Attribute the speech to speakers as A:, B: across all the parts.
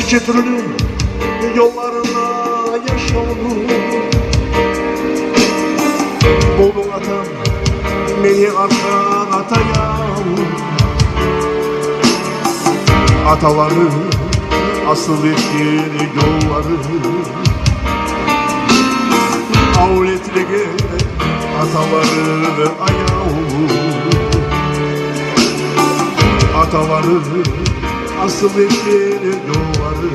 A: Nice türlü yollarına yaşadım. Buldun atam beni arkan atayam. Ataları asıl etkin yolları avletlige ataları ayağım. Ataları asıl etkin yolları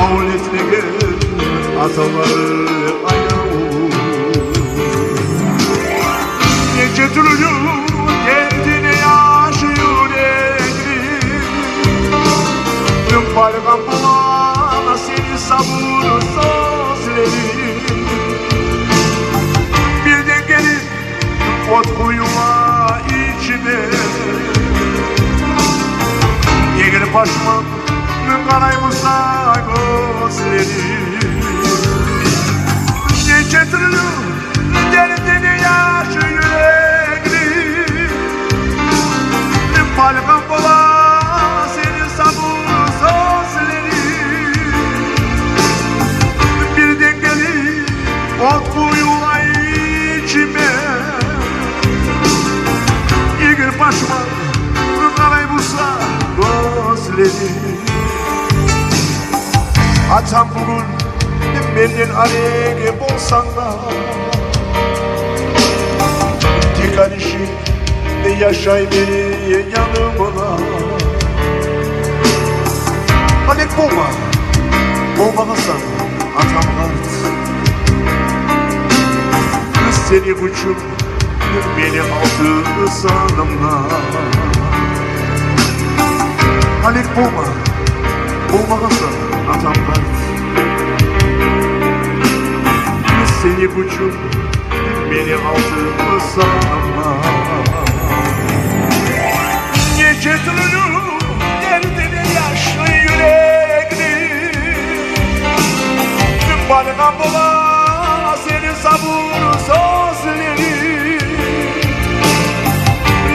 A: avletlige ataları ayağım. Nice türlü derdine yaşıyor egrim. Balgam bulana seni sabır sözlerim. Birden gelip ot koyma içime. Yeğir başıma karaymışsa gözlerim. Nice türlü derdine yaşıyor egrim. Balgam bulana seni sabır sözlerim. Birden gelip ot koyma içime. Yeğir başıma karaymışsa gözlerim. Atam bugün benden aleyge bolsan da tek alişi yaşay beni yanımda. Alek bulma, bulmalasan atam kart. Kız seni buçuk beni aldı sanımda. Alek bulma, bulmalasan atam kart. Seni buçuk beni aldı sanma. Nice türlü derdine yaşlı yürekli. Balgam bulana seni sabır sözleri.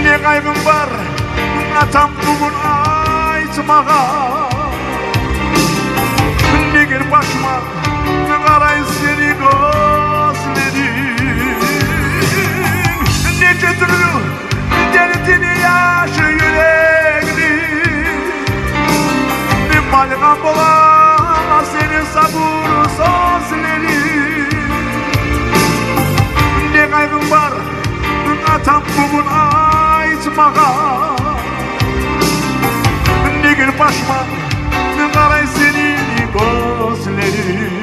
A: Ne kaygım var atam bugün aytmağa. Ne gir başıma karayın seni gözlerim. Nice türlü derdini yaşı yürekli. Balgam bulana seni sabır sözleri. Ne kaygım var atam bugün aytmağa. Ne gir başıma karayın seni gözlerim.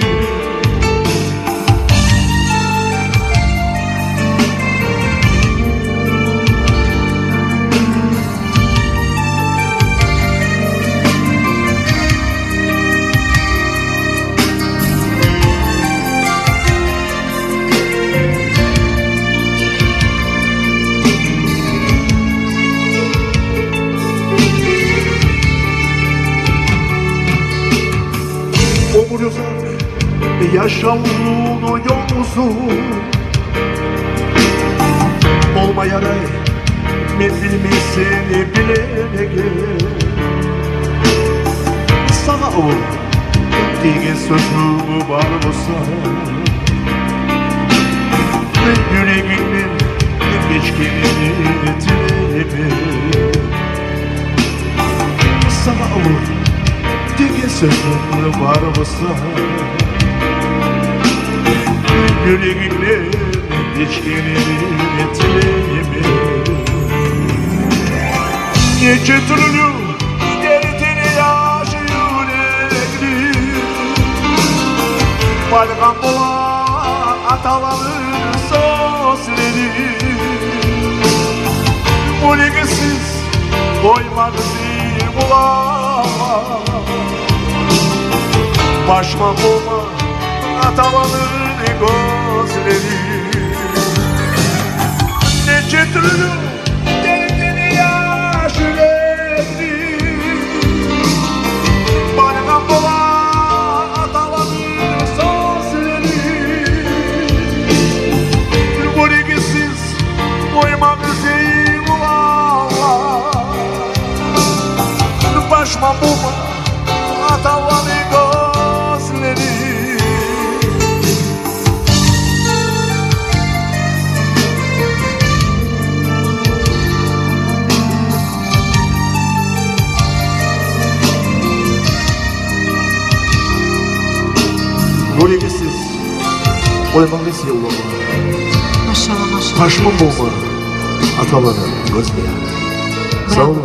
A: Omur uzak yaşamını yol uzun. Olma yaray men bilmesini bilene. Sana o diye sözüm var olsa. Yüreğimin geçkini dileme. Sana o diye sözüm var olsa. Yüreğimle geçkini dileme. Nice türlü derdini yaşıyor egrim. Balgam bulan ataların sözleri. Bu ligesiz doymazı bulan. Başıma bulma ataların gözleri. Nice türlü derdini yaşıyor egrim. Balgam bulan ataların sözleri. Bu ligesiz doymazı bulan. Düşman bulma Atavanı gözleri. Rolümüzsüz Oymanlıyız ya ulan.
B: Maşallah maşallah.
A: Taşman bulma Atavanı gözleri. Sağ olun.